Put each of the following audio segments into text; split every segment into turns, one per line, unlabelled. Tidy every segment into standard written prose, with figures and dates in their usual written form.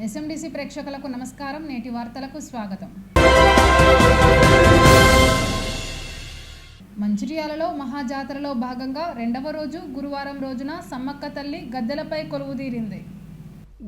ఎస్ఎండిసి ప్రేక్షకులకు నమస్కారం. నేటి వార్తలకు స్వాగతం. మంచిర్యాలలో మహాజాతరలో భాగంగా రెండవ రోజు గురువారం రోజున సమ్మక్క తల్లి గద్దెలపై కొలువుదీరింది.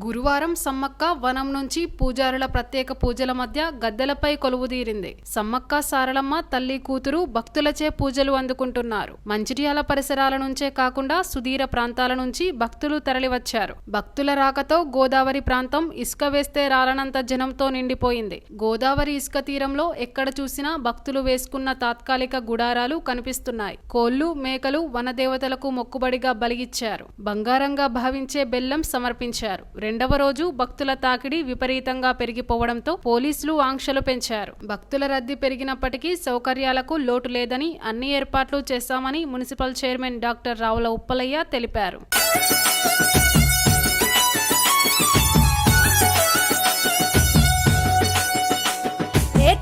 గురువారం సమ్మక్క వనం నుంచి పూజారుల ప్రత్యేక పూజల మధ్య గద్దెలపై కొలువుదీరింది. సమ్మక్క సారలమ్మ తల్లి కూతురు భక్తులచే పూజలు అందుకుంటున్నారు. మంచిర్యాల పరిసరాల నుంచే కాకుండా సుదూర ప్రాంతాల నుంచి భక్తులు తరలివచ్చారు. భక్తుల రాకతో గోదావరి ప్రాంతం ఇసుక వేస్తే రాలనంత జనంతో నిండిపోయింది. గోదావరి ఇసుక తీరంలో ఎక్కడ చూసినా భక్తులు వేసుకున్న తాత్కాలిక గుడారాలు కనిపిస్తున్నాయి. కోళ్లు, మేకలు వనదేవతలకు మొక్కుబడిగా బలిగిచ్చారు. బంగారంగా భావించే బెల్లం సమర్పించారు. రెండవ రోజు భక్తుల తాకిడి విపరీతంగా పెరిగిపోవడంతో పోలీసులు ఆంక్షలు పెంచారు. భక్తుల రద్దీ పెరిగినప్పటికీ సౌకర్యాలకు లోటు లేదని అన్ని ఏర్పాట్లు చేశామని municipal chairman doctor Ravula Uppalaiah తెలిపారు.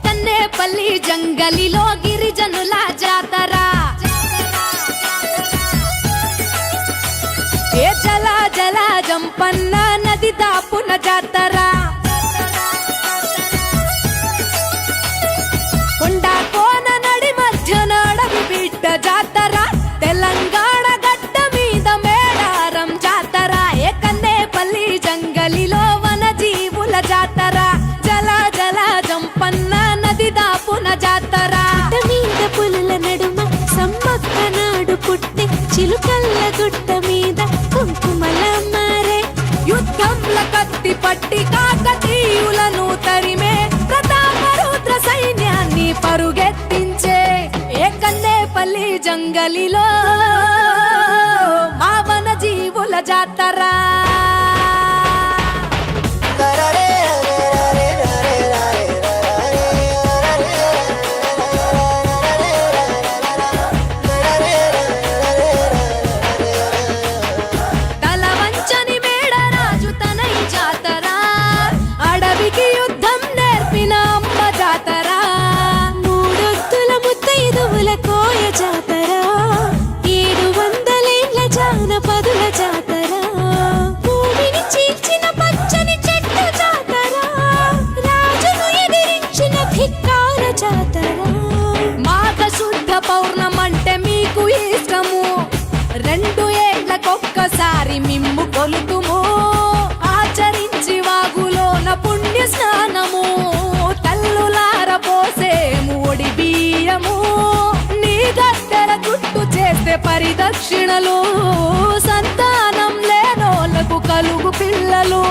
కన్నేపల్లి జంగలిలో గిరిజనుల జాతర, జల జల జంపన్న నది దాపున జాతర, కొండ కోన నడి మధ్య నడవి బిడ్డ జాతర, తెలంగాణ గడ్డ మీద మేడారం జాతర, కన్నేపల్లి జంగలిలో వన జీవుల జాతర, జల జల జంపన్న నది దాపున జాతర, మీద పులుల నడుమ సమ్మక్క నాడు పుట్టి చిలుకల్ల గుట్ట మీద కుంకుమల మారే, యుద్ధంల కత్తి పట్టి కాకతీయులను తరిమే, ప్రతాపరుద్ర సైన్యాన్ని పరుగెత్తించే, కన్నేపల్లి జంగలిలో మా వన జీవుల జాతర. పౌర్ణమంటే మీకు ఇష్టము, 2 ఏళ్లకొక్కసారి మిమ్ము కొలుతుము, ఆచరించి వాగులోన పుణ్య స్నానము, తల్లులార పోసేము ఒడి బియ్యము, నీ గద్దెల గుట్టు చేస్తే పరిదక్షిణలు, సంతానం లేనోళ్లకు కలుగు పిల్లలు,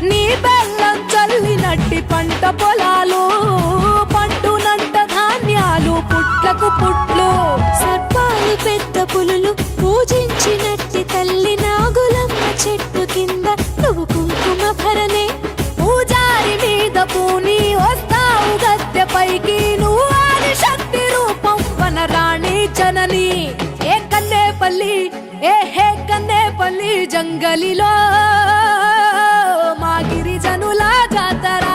నీ బెల్లం చల్లినట్టి పంట పొలాలు, పండునంట ధాన్యాలు పుట్లకు పుట్లు, సర్పాలు పెద్ద పులులు పూజించినట్టి తల్లి నాగులమ్మ చెట్టు కింద నువ్వు కుంకుమ భరణే, పూజారి మీద పూని వస్తావు గద్దెపైకి, నువ్వు ఆది శక్తి రూపం వనరాణి జనని, కన్నేపల్లి కన్నేపల్లి జంగలిలో మా గిరిజనుల జాతర.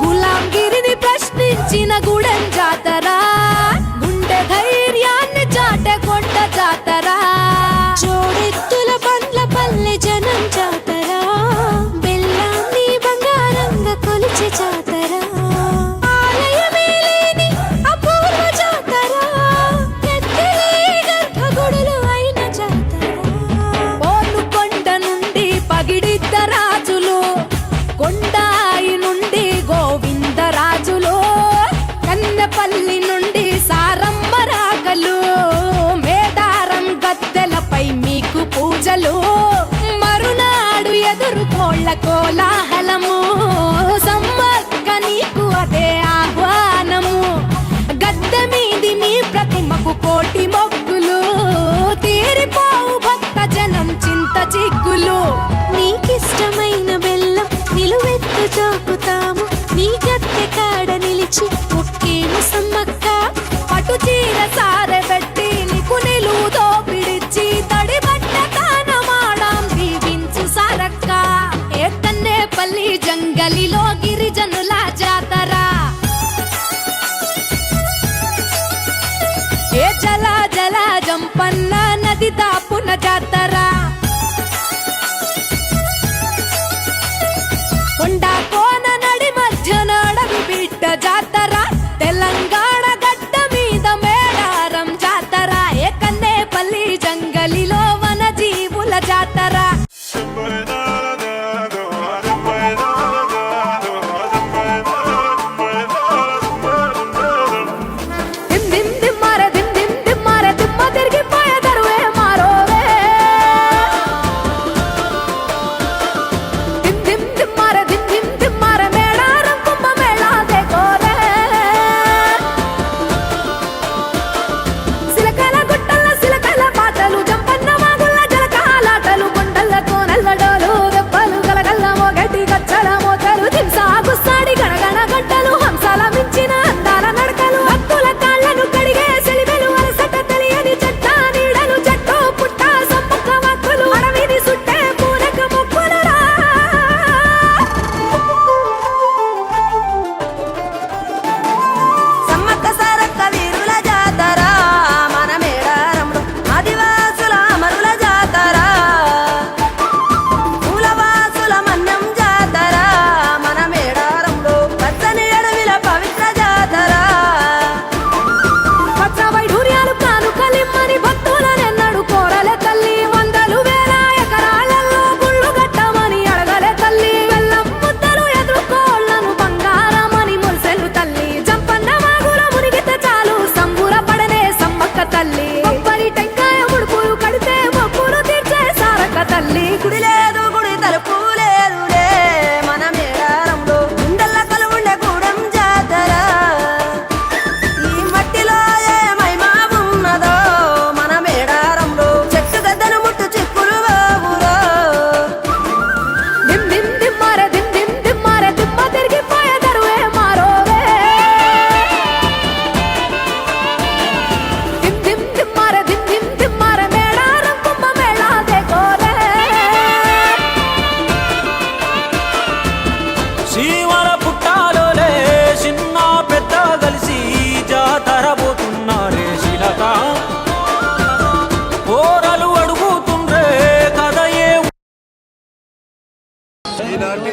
గులాంగిరిని ప్రశ్నించిన గుడెం జాతర, గుండె ధైర్యాన్ని చాటే కొండ జాతర, జోడెత్తుల పండ్ల పల్లె జనం జాతర, బెల్లాన్ని బంగారంగా కొలిచే జాతర, ఆలయమే లేని అపూర్వ జాతర, ఎత్తిలే గర్భగుడులు అయిన జాతర, పోను కొండ నుండి పగిడిద్ద రాజులు, కొండాయి నుండి గోవిందరాజులు, కన్నెపల్లి నుండి సారమ్మ రాకలు, మేడారం గద్దెలపై మీకు పూజలు, మరునాడు ఎదురుకోళ్ల కోలాహలము, సమ్మక్క నీకు అదే ఆహ్వానము, గద్దె మీది నీ ప్రతిమకు కోటి మొక్కులు, తీరిపోవు భక్త జనం చింత చిక్కులు, నీకిష్టమైన బెల్లం నిలువెత్తు చాకుతాము, నీ గద్దె కాడ నిలిచి ఒక్కేము సమ్మక్క, పటు చీర సారె పెట్టి నీకు నిలువుతో పిడిచి, తడి బట్ట తానమాడాం దీవించు సారక్క, కన్నేపల్లి జంపన్న నది దాపున జాతర కొండ కోన నడి మధ్యన అడవి బిడ్డ జాతర తెలంగాణ గడ్డ మీద మేడారం జాతర ఏకన్నేపల్లి జంగలిలో వన జీవుల జాతర
ఈనాటి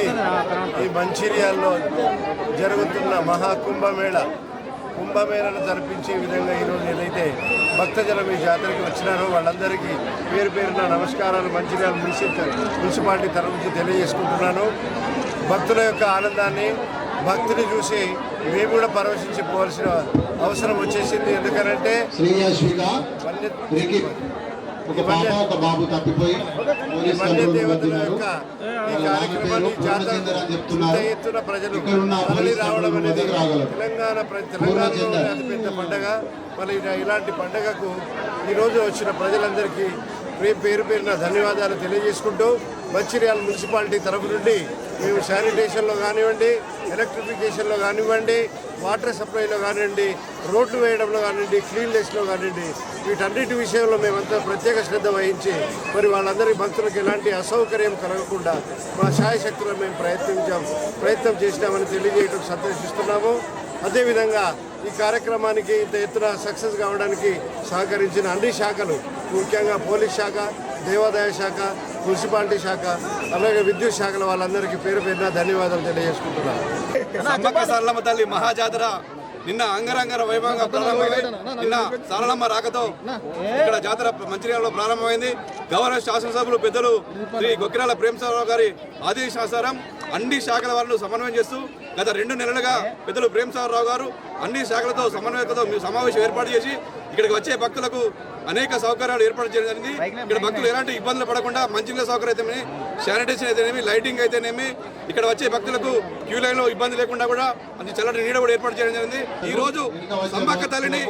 ఈ మంచిర్యాలలో జరుగుతున్న కుంభమేళను జరిపించే విధంగా ఈరోజు ఏదైతే భక్తజనం ఈ జాతరకి వచ్చినారో వాళ్ళందరికీ పేరు పేరున నమస్కారాలు మంచిర్యాల మున్సిపాలిటీ తరఫు నుంచి తెలియజేసుకుంటున్నాను. భక్తుల యొక్క ఆనందాన్ని భక్తిని చూసి మేము కూడా పరవశించిపోవాల్సిన అవసరం వచ్చేసింది. ఎందుకంటే దేవతల యొక్క ఈ కార్యక్రమాన్ని ఎత్తున ప్రజలు తరలి రావడం అనేది తెలంగాణలో అతిపెద్ద పండగ. మరి ఇలాంటి పండగకు ఈరోజు వచ్చిన ప్రజలందరికీ పేరు పేరున ధన్యవాదాలు తెలియజేసుకుంటూ మంచిర్యాల మున్సిపాలిటీ తరఫు నుండి మేము శానిటేషన్లో కానివ్వండి, ఎలక్ట్రిఫికేషన్లో కానివ్వండి, వాటర్ సప్లైలో కానివ్వండి, రోడ్లు వేయడంలో కానివ్వండి, క్లీన్లెస్లో కానివ్వండి, వీటన్నిటి విషయంలో మేమంతా ప్రత్యేక శ్రద్ధ వహించి మరి వాళ్ళందరి భక్తులకు ఎలాంటి అసౌకర్యం కలగకుండా మా శాయశక్తులను మేము ప్రయత్నం చేసినామని తెలియజేయడం సంతోషిస్తున్నాము. అదేవిధంగా ఈ కార్యక్రమానికి ఇంత ఎత్తున సక్సెస్ కావడానికి సహకరించిన అన్ని శాఖలు, ముఖ్యంగా పోలీస్ శాఖ, దేవాదాయ శాఖ, మున్సిపాలిటీ శాఖ, అలాగే విద్యుత్ శాఖల వాళ్ళందరికీ పేరు పేరున ధన్యవాదాలు తెలియజేసుకుంటున్నాను.
సమ్మక్క సారలమ్మ తల్లి మహాజాతర నిన్న అంగరంగ వైభవంగా ప్రారంభమైంది. నిన్న సారలమ్మ రాకతో ఇక్కడ జాతర మంచిర్యాలలో ప్రారంభమైంది. గౌరవ శాసనసభ్యులు పెద్దలు శ్రీ గొక్కిరాల ప్రేమసాగరరావు గారి ఆదేశానుసారం అన్ని శాఖల వారిని సమన్వయం చేస్తూ గత 2 నెలలుగా పెద్దలు ప్రేమసాగరరావు గారు అన్ని శాఖలతో సమన్వయంతో సమావేశం ఏర్పాటు చేసి ఇక్కడికి వచ్చే భక్తులకు అనేక సౌకర్యాలు ఏర్పాటు చేయడం జరిగింది. ఇక్కడ భక్తులు ఎలాంటి ఇబ్బందులు పడకుండా మంచినీళ్ళ సౌకర్యం అయితేనేమి, శానిటేషన్ అయితేనేమి, లైటింగ్ అయితేనేమి, ఇక్కడ వచ్చే భక్తులకు క్యూ లైన్లో ఇబ్బంది లేకుండా కూడా అన్ని చల్లటి నీడ కూడా ఏర్పాటు చేయడం జరిగింది. ఈ రోజు సమ్మక్క తల్లిని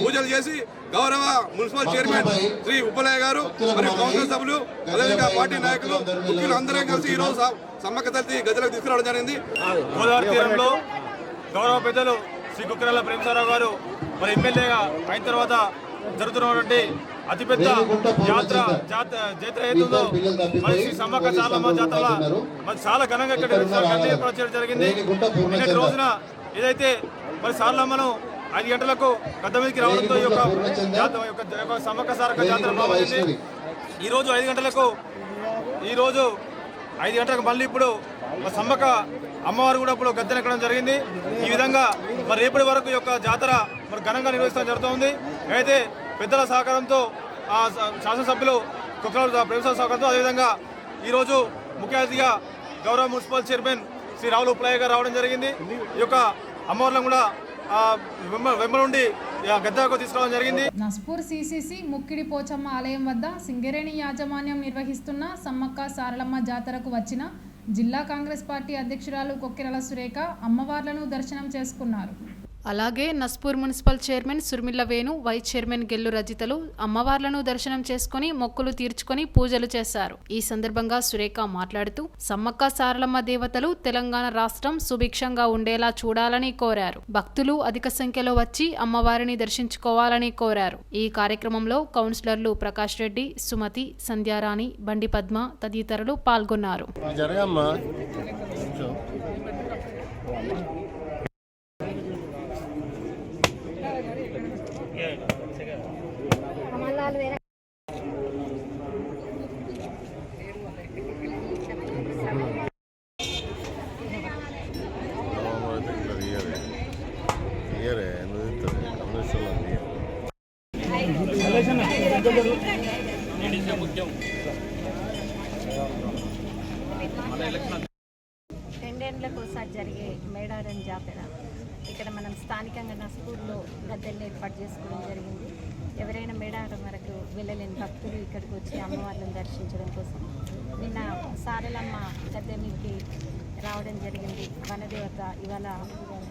పూజలు చేసి గౌరవ మున్సిపల్ చైర్మన్ శ్రీ ఉప్పలయ్య గారు మరియు కౌన్సిల్ సభ్యులు అదేవిధంగా పార్టీ నాయకులు ముఖ్యులు అందరం కలిసి ఈ రోజు సమ్మక్క తల్లి గదిలోకి తీసుకురావడం జరిగింది.
గోదావరి తీరంలో గౌరవ పెద్దలు శ్రీ గొక్కిరాల ప్రేమసాగరరావు గారు మరి ఎమ్మెల్యేగా అయిన తర్వాత జరుగుతున్నటువంటి అతిపెద్ద జాతర ఏతుందో మరి శ్రీ సమ్మక్క సారలమ్మ జాతర మరి చాలా ఘనంగా ఇక్కడ ఏర్పాటు చేయడం జరిగింది. నిన్నటి రోజున ఏదైతే మరి సారలమ్మను 5 గంటలకు గద్ద మీదకి రావడంతో ఈ యొక్క సమ్మక్క సారక్క జాతర ప్రారంభమైంది. ఈరోజు 5 గంటలకు మళ్ళీ ఇప్పుడు సమ్మక్క అమ్మవారు కూడా ఇప్పుడు గద్దెను ఎక్కడం జరిగింది. ఈ విధంగా మరి రేపటి వరకు ఈ యొక్క జాతర మరి ఘనంగా నిర్వహించడం జరుగుతుంది. అయితే పెద్దల సహకారంతో శాసనసభ్యులు కుక్కరాల ప్రేమసాగర్ సహకారంతో అదేవిధంగా ఈరోజు ముఖ్య అతిథిగా గౌరవ మున్సిపల్ చైర్మన్ శ్రీ రావుల ఉప్లయ్య గారు రావడం జరిగింది. ఈ యొక్క అమ్మవార్లను కూడా వెంబ నుండి గద్దెకు తీసుకురావడం జరిగింది.
నస్పూర్ సిసిసి ముక్కిడి పోచమ్మ ఆలయం వద్ద సింగరేణి యాజమాన్యం నిర్వహిస్తున్న సమ్మక్క సారలమ్మ జాతరకు వచ్చిన జిల్లా కాంగ్రెస్ పార్టీ అధ్యక్షురాలు కొక్కిరల సురేఖ అమ్మవార్లను దర్శనం చేసుకున్నారు.
అలాగే Naspur municipal chairman Surmilla Venu, vice chairman Gellu రజితలు అమ్మవార్లను దర్శనం చేసుకుని మొక్కులు తీర్చుకొని పూజలు చేశారు. ఈ సందర్భంగా సురేఖ మాట్లాడుతూ సమ్మక్క సారలమ్మ దేవతలు తెలంగాణ రాష్ట్రం సుభిక్షంగా ఉండేలా చూడాలని కోరారు. భక్తులు అధిక సంఖ్యలో వచ్చి అమ్మవారిని దర్శించుకోవాలని కోరారు. ఈ కార్యక్రమంలో కౌన్సిలర్లు ప్రకాష్ రెడ్డి, సుమతి, సంధ్యారాణి, బండి పద్మ తదితరులు పాల్గొన్నారు.
రెండేళ్లకు ఒకసారి జరిగే మేడారం జాతర ఇక్కడ మనం స్థానికంగా నస్పూర్లో గద్దెలను ఏర్పాటు చేసుకోవడం జరిగింది. ఎవరైనా మేడారం వరకు వెళ్ళలేని భక్తులు ఇక్కడికి వచ్చి అమ్మవార్లను దర్శించడం కోసం నిన్న సారలమ్మ గద్దె మీదకి రావడం జరిగింది. వనదేవత ఇవాళ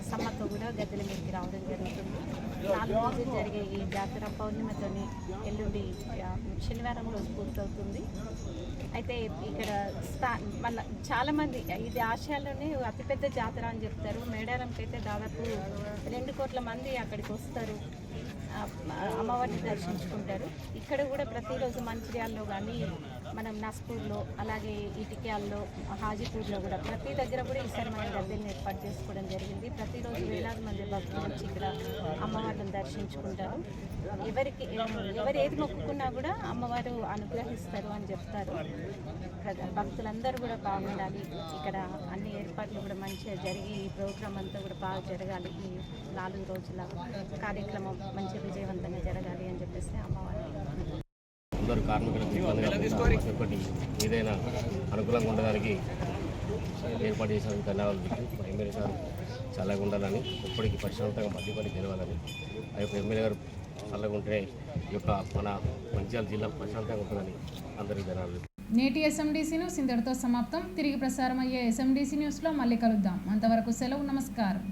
సమ్మక్క కూడా గద్దెల మీదకి రావడం జరుగుతుంది. 4 రోజులు జరిగే ఈ జాతర పౌర్ణిమతోని ఎల్లుండి శనివారం రోజు పూర్తవుతుంది. అయితే ఇక్కడ మళ్ళీ చాలామంది ఇది ఆసియాలోనే అతిపెద్ద జాతర అని చెప్తారు. మేడారంకి అయితే దాదాపు 2 కోట్ల మంది అక్కడికి వస్తారు, అమ్మవారిని దర్శించుకుంటారు. ఇక్కడ కూడా ప్రతిరోజు మంచిర్యాలలో కానీ మనం నస్పూర్లో అలాగే ఇటిక్యాల్లో హాజీపూర్లో కూడా ప్రతి దగ్గర కూడా ఈసారి మనం గద్దెలను ఏర్పాటు చేసుకోవడం జరిగింది. ప్రతిరోజు వేలాది మంది భక్తులు వచ్చి ఇక్కడ అమ్మవారిని దర్శించుకుంటారు. ఎవరు ఏది మొక్కుకున్నా కూడా అమ్మవారు అనుగ్రహిస్తారు అని చెప్తారు. భక్తులందరూ కూడా బాగుండాలి, ఇక్కడ అన్ని ఏర్పాట్లు కూడా మంచిగా జరిగి ఈ ప్రోగ్రాం అంతా కూడా బాగా జరగాలి, ఈ 4 రోజుల కార్యక్రమం మంచిగా విజయవంతంగా జరగాలి అని చెప్పేసి అమ్మవారిని
అందరూ కార్మికులకు ఇబ్బంది కాకుండా ఏదైనా అనుకూలంగా ఉండడానికి ఏర్పాటు చేసినందుకు ధన్యవాదాలు. ఎమ్మెల్యే గారు చల్లగా ఉండాలని, ఇప్పటికీ ప్రశాంతంగా మధ్యపల్లి గెలవాలని, ఆ యొక్క ఎమ్మెల్యే గారు చల్లగా ఉంటే ఈ యొక్క మన మంచిర్యాల జిల్లా ప్రశాంతంగా ఉంటుందని అందరికీ ధన్యవాదాలు.
నేటి ఎస్ఎండిసి న్యూస్ ఇంతటితో సమాప్తం. తిరిగి ప్రసారం అయ్యే ఎస్ఎండిసి న్యూస్లో మళ్ళీ కలుద్దాం. అంతవరకు సెలవు, నమస్కారం.